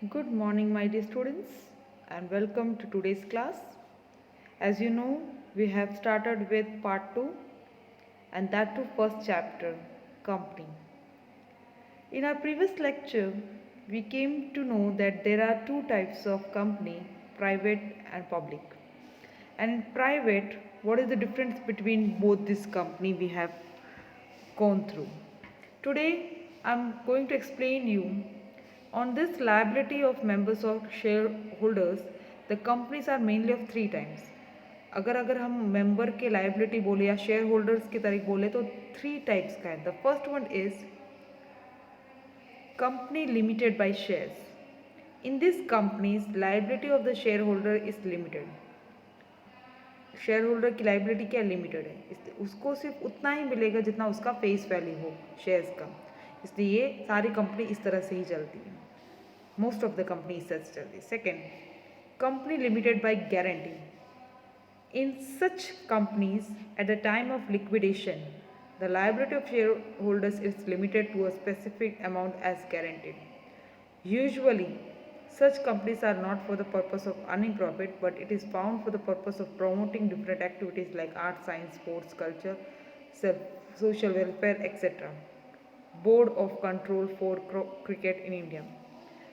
Good morning, my dear students, and welcome to today's class. As you know, we have started with part 2, and that too first chapter, company. In our previous lecture, we came to know that there are two types of company, private and public. And in private, what is the difference between both this company we have gone through? Today, I'm going to explain you on this liability of members or shareholders. The companies are mainly of three types. अगर अगर हम member के liability बोले या share holders की तारीख बोले तो थ्री टाइप्स का है. The first one is company limited by shares. In these companies, liability of the shareholder is limited. Share holder की लाइबिलिटी क्या लिमिटेड है, इसलिए उसको सिर्फ उतना ही मिलेगा जितना उसका फेस वैल्यू हो शेयर्स का. इसलिए ये सारी कंपनी इस तरह से ही चलती है. मोस्ट ऑफ द कंपनी इस तरह से चलती है. Second, company limited by guarantee. In such companies, at the time of liquidation, the liability of shareholders is limited to a specific amount as guaranteed. Usually, such companies are not for the purpose of earning profit, but it is found for the purpose of promoting different activities like art, science, sports, culture, social welfare, etc. Board of Control for Cricket in India.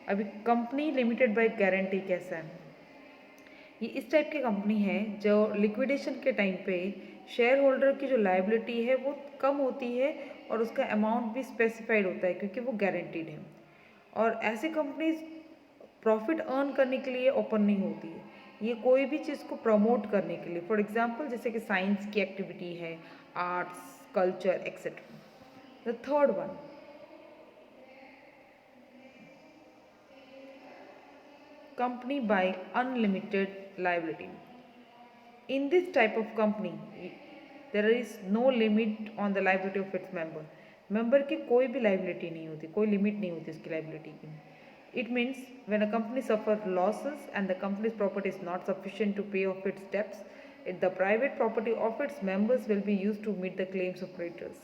अभी company limited by guarantee कैसा है? ये इस type की company है जो liquidation के time पे शेयर होल्डर की जो लाइबिलिटी है वो कम होती है और उसका अमाउंट भी स्पेसिफाइड होता है क्योंकि वो गारंटीड है. और ऐसी कंपनीज प्रॉफिट अर्न करने के लिए ओपन नहीं होती है. ये कोई भी चीज़ को प्रमोट करने के लिए, फॉर एग्जांपल जैसे कि साइंस की एक्टिविटी है, arts, culture etcetera. The third one, company by unlimited liability. In this type of company, there is no limit on the liability of its member. Member की कोई भी लाइबिलिटी नहीं होती, कोई लिमिट नहीं होती उसकी लाइबिलिटी की. It means when a company suffers losses and the company's property is not sufficient to pay off its debts, the private property of its members will be used to meet the claims of creditors.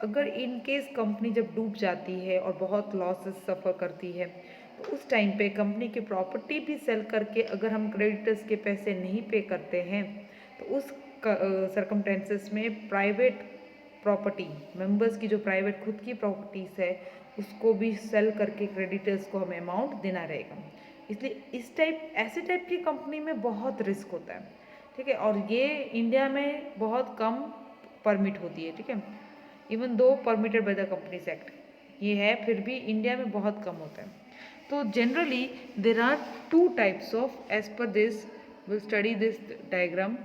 अगर in case company जब डूब जाती है और बहुत losses सफ़र करती है तो उस टाइम पे कंपनी की प्रॉपर्टी भी सेल करके अगर हम क्रेडिटर्स के पैसे नहीं पे करते हैं तो उस सरकमटेंसेस में प्राइवेट प्रॉपर्टी, मेंबर्स की जो प्राइवेट खुद की प्रॉपर्टीज़ है उसको भी सेल करके क्रेडिटर्स को हमें अमाउंट देना रहेगा. इसलिए इस टाइप ऐसे टाइप की कंपनी में बहुत रिस्क होता है. ठीक है, और ये इंडिया में बहुत कम परमिट होती है. ठीक है, even though permitted by the companies act ये है, फिर भी इंडिया में बहुत कम होता है. तो generally there are two types of, as per this will study this diagram,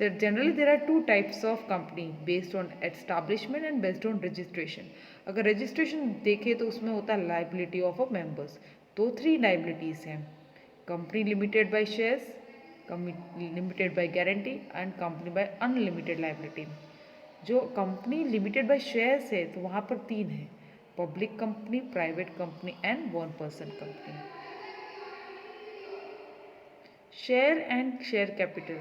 that generally there are two types of company based on establishment and based on registration. अगर registration देखें तो उसमें होता है liability of a members. तो three liabilities हैं: company limited by shares, company limited by guarantee and company by unlimited liability. जो company limited by shares है तो वहाँ पर तीन है: public company, private company and one person company. Share and share capital.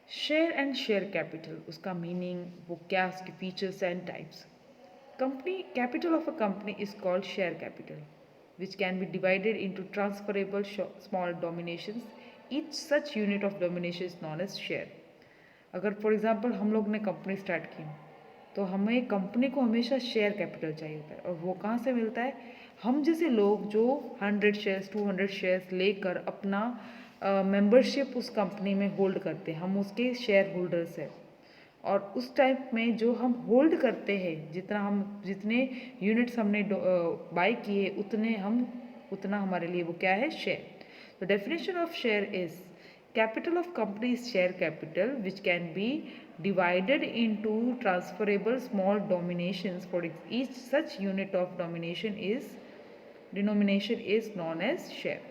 Share and share capital, उसका meaning, वो क्या, उसके features and types. Company capital of a company is called share capital which can be divided into transferable small dominations. Each such unit of domination is known as share. अगर for example हम लोग ने company start की तो हमें company को हमेशा share capital चाहिए होता है. और वो कहाँ से मिलता है? हम जैसे लोग जो 100 शेयर्स 200 शेयर्स लेकर अपना मेंबरशिप उस कंपनी में होल्ड करते हैं, हम उसके शेयर होल्डर्स हैं. और उस टाइप में जो हम होल्ड करते हैं, जितने यूनिट्स हमने बाई किए उतना हमारे लिए वो क्या है? Share. The definition of share is capital of company is share capital which can be divided into transferable small dominations. For each such unit of denomination is known as share.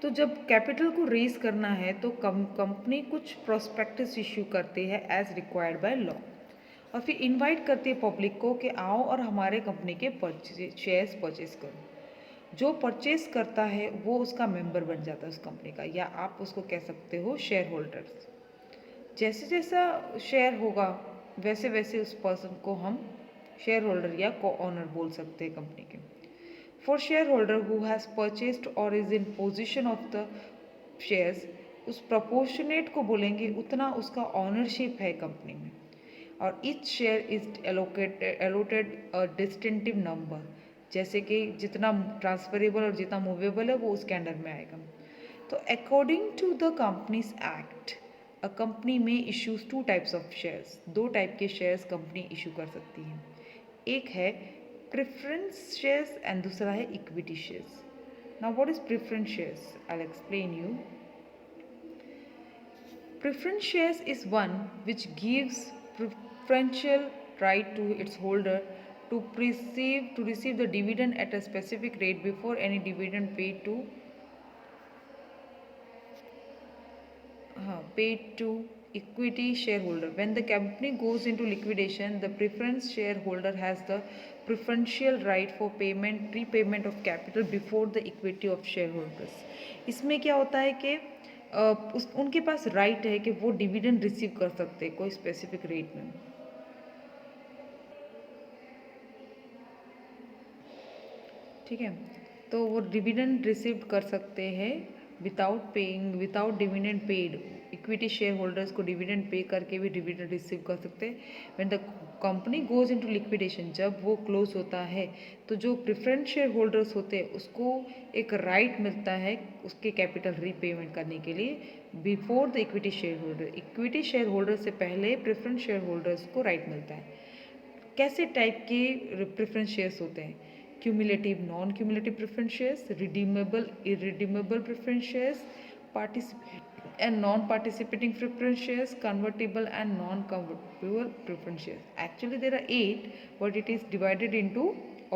तो जब capital को raise करना है तो company कुछ prospectus issue करती है as required by law, और फिर इनवाइट करती है पब्लिक को कि आओ और हमारे कंपनी के शेयर्स परचेज करो. जो परचेज करता है वो उसका मेंबर बन जाता है उस कंपनी का, या आप उसको कह सकते हो शेयर होल्डर्स. जैसे जैसा शेयर होगा वैसे वैसे उस पर्सन को हम शेयर होल्डर या को ऑनर बोल सकते हैं कंपनी के। For share holder who has purchased और is in position of the shares, उस प्रपोर्शनेट को बोलेंगे उतना उसका ऑनरशिप है कंपनी में। और each share is allotted a distinctive number, जैसे कि जितना ट्रांसफरेबल और जितना मूवेबल है वो उसके अंडर में आएगा। तो according to the companies act, a company में issues two types of shares, दो टाइप के शेयर्स कंपनी इशू कर सकती है। एक है प्रेफरेंस शेयर्स एंड दूसरा है equity shares. Now what is preference shares? I will explain you. Preference shares is one which gives preferential right to its holder to receive the dividend at a specific rate before any dividend paid to equity shareholder. When the company goes into liquidation, the preference shareholder has the preferential right for repayment of capital before the equity of shareholders. इसमें क्या होता है कि उनके पास right है कि वो dividend receive कर सकते हैं कोई स्पेसिफिक रेट में। ठीक है, तो वो डिविडेंड रिसीव कर सकते हैं without dividend paid. Equity share holders को डिविडेंड पे करके भी डिविडेंड रिसीव कर सकते हैं। When the company goes into liquidation, जब वो क्लोज होता है तो जो प्रेफरेंस शेयर होल्डर्स होते हैं उसको एक राइट मिलता है उसके कैपिटल रीपेमेंट करने के लिए before the equity share holder. Equity share holder से पहले प्रेफरेंस शेयर होल्डर्स को राइट मिलता है। कैसे टाइप के प्रेफरेंस शेयर्स होते हैं? Cumulative non cumulative preference shares, redeemable irredeemable preference shares, participate and non participating preference shares, convertible and non convertible preference shares. Actually there are 8, but it is divided into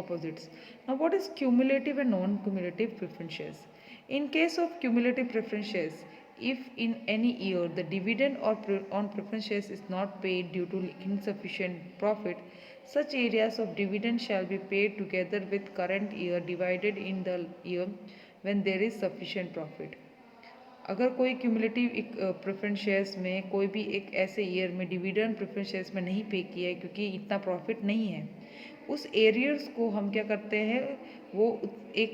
opposites. Now what is cumulative and non-cumulative preference shares? In case of cumulative preference shares, if in any year the dividend on preference shares is not paid due to insufficient profit, such areas of dividend shall be paid together with current year divided in the year when there is sufficient profit. अगर कोई cumulative preference shares में कोई भी एक ऐसे year में dividend preference shares में नहीं पे किया है क्योंकि इतना प्रॉफिट नहीं है, उस एरियर्स को हम क्या करते हैं, वो एक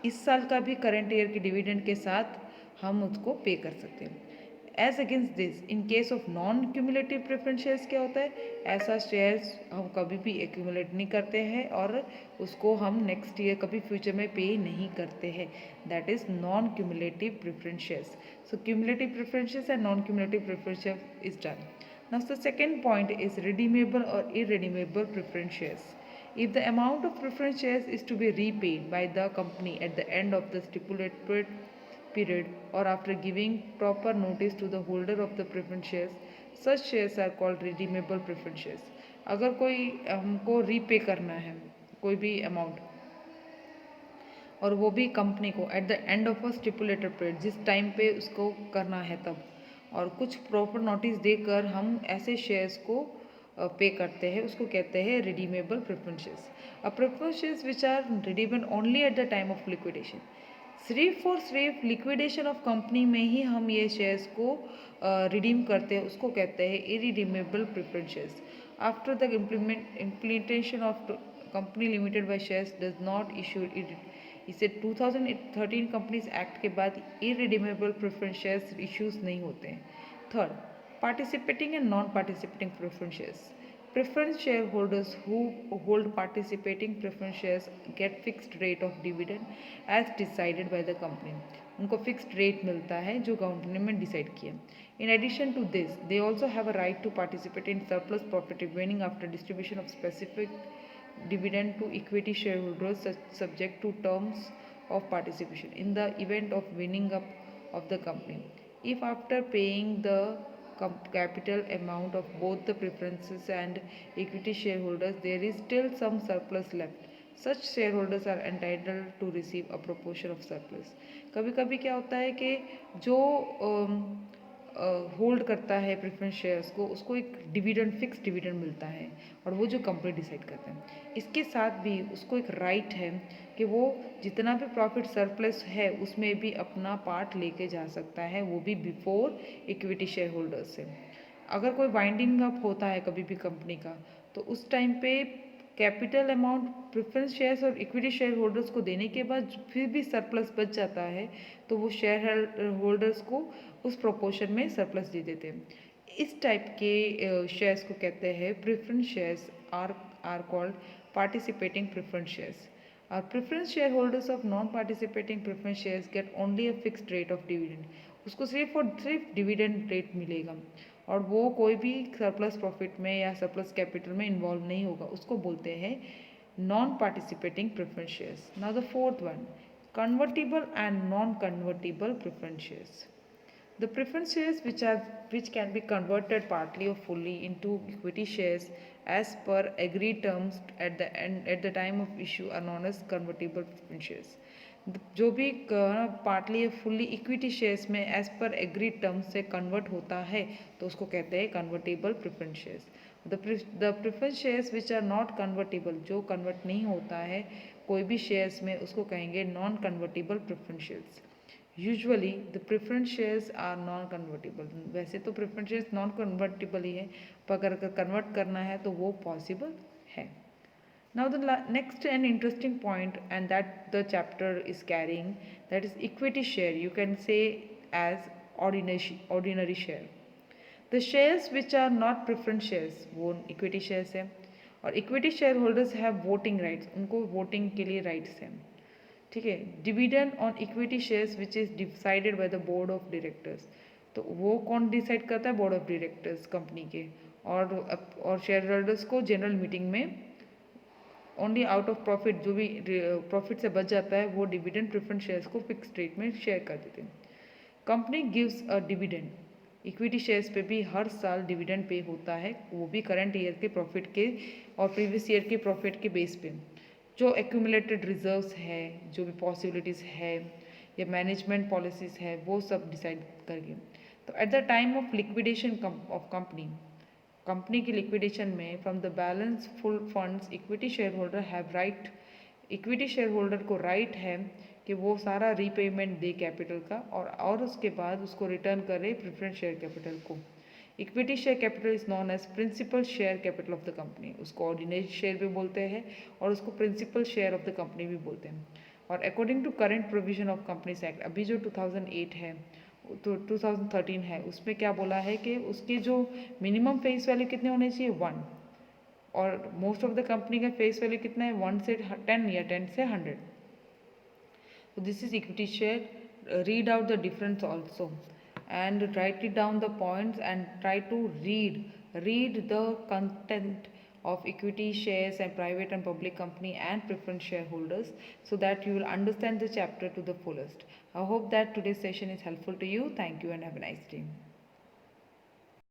इस साल का भी करंट ईयर के डिविडेंड के साथ हम उसको पे कर सकते हैं। As against this, in case of non cumulative preference shares क्या होता है, ऐसा शेयर्स हम कभी भी एक्यूमुलेट नहीं करते हैं और उसको हम नेक्स्ट ईयर कभी फ्यूचर में पे नहीं करते हैं। That is non cumulative preference shares. So cumulative preference shares and non cumulative preference shares is done. Now the second point is redeemable or irredeemable preference shares. If the amount of preference shares is to be repaid by the company at the end of the stipulated period or after giving proper notice to the holder of the preference shares, such shares are called redeemable preference shares. अगर कोई हमको repay करना है कोई भी amount और वो भी कंपनी को at the end of a stipulated period, जिस टाइम पे उसको करना है तब, और कुछ प्रॉपर नोटिस देकर हम ऐसे शेयर्स को पे करते हैं, उसको कहते हैं redeemable preference shares. A preference shares which are redeemable only at the time of liquidation. सिर्फ लिक्विडेशन ऑफ कंपनी में ही हम ये शेयर्स को रिडीम करते हैं, उसको कहते हैं irredeemable preference shares. After the implementation of company limited by shares does not issue इसे 2013 कंपनीज एक्ट के बाद इरिडीमेबल प्रेफरेंस शेयर्स इश्यूज नहीं होते हैं. Third, participating and non participating preference shares. Preference shareholders who hold participating preference shares get fixed rate of dividend as decided by the company. उनको fixed rate मिलता है जो company में decide किया. In addition to this, they also have a right to participate in surplus profit remaining after distribution of specific dividend to equity shareholders subject to terms of participation in the event of winning up of the company. If after paying the capital amount of both the preferences and equity shareholders there is still some surplus left, such shareholders are entitled to receive a proportion of surplus. कभी कभी क्या होता है कि जो hold करता है preference shares को उसको एक डिविडेंड फिक्स डिविडेंड मिलता है और वो जो कंपनी डिसाइड करते हैं. इसके साथ भी उसको एक राइट है कि वो जितना भी प्रॉफिट सरप्लस है उसमें भी अपना पार्ट लेके जा सकता है, वो भी बिफोर इक्विटी शेयर होल्डर से. अगर कोई वाइंडिंग अप होता है कभी भी कंपनी का, तो उस टाइम पे कैपिटल अमाउंट प्रेफरेंस शेयर्स और इक्विटी शेयर होल्डर्स को देने के बाद फिर भी सरप्लस बच जाता है तो वो शेयर होल्डर्स को उस प्रोपोर्शन में सरप्लस दे देते हैं। इस टाइप के शेयर्स को कहते हैं preference shares are called participating preference shares. और preference share holders of non participating preference shares get only a fixed rate of dividend. उसको सिर्फ और सिर्फ डिविडेंड रेट मिलेगा और वो कोई भी सरप्लस प्रॉफिट में या सरप्लस कैपिटल में इन्वॉल्व नहीं होगा, उसको बोलते हैं non participating preference shares. Now the fourth one, convertible and non-convertible preference shares. The preference shares which can be converted partly or fully into equity shares as per agreed terms at the time of issue are known as convertible preference shares. जो भी partly या fully equity shares में as per agreed terms से convert होता है तो उसको कहते हैं convertible preference shares. The preference shares which are not convertible, जो कन्वर्ट नहीं होता है कोई भी शेयर्स में, उसको कहेंगे non convertible preference shares. Usually the preference shares are non convertible. वैसे तो प्रेफरेंस शेयर्स नॉन कन्वर्टेबल ही है, पर अगर कन्वर्ट करना है तो वो पॉसिबल है। Now the next and interesting point and that the chapter is carrying, that is equity share. You can say as ordinary share. The shares which are not preference shares वो equity shares है और equity shareholders have voting rights, उनको voting के लिए rights हैं। ठीक है। Dividend on equity shares which is decided by the board of directors, तो वो कौन डिसाइड करता है? बोर्ड ऑफ डायरेक्टर्स कंपनी के। और शेयर होल्डर्स को जनरल मीटिंग में ओनली आउट ऑफ प्रॉफिट, जो भी प्रॉफिट से बच जाता है वो डिविडेंड प्रेफरेंस शेयर्स को फिक्स रेट में शेयर कर देते हैं। Company gives a dividend, equity shares पे भी हर साल डिविडेंड पे होता है, वो भी करंट ईयर के प्रॉफिट के और प्रीवियस ईयर के प्रॉफिट के बेस पे। जो एक्यूमुलेटेड रिजर्व्स है, जो भी पॉसिबिलिटीज़ है या मैनेजमेंट पॉलिसीज़ है, वो सब डिसाइड करके। तो eight the time of liquidation of company की लिक्विडेशन में from the balance full funds equity share holder have right, equity share holder को राइट है कि वो सारा रीपेमेंट दे कैपिटल का और उसके बाद उसको रिटर्न करे प्रेफरेंस शेयर कैपिटल को। Equity share capital is known as principal share capital of the company, उसको ऑर्डिनरी शेयर भी बोलते हैं और उसको principal share of the company भी बोलते हैं। और according to current provision of companies act, अभी जो 2008 है तो 2013 है, उसमें क्या बोला है कि उसके जो मिनिमम फेस वैल्यू कितने होने चाहिए? 1, और मोस्ट ऑफ द कंपनी का फेस वैल्यू कितना है? 1 से 10 या 10 से 100। So this is equity share. Read out the difference also and write it down the points and try to read the content of equity shares and private and public company and preference shareholders so that you will understand the chapter to the fullest. I hope that today's session is helpful to you. Thank you and have a nice day.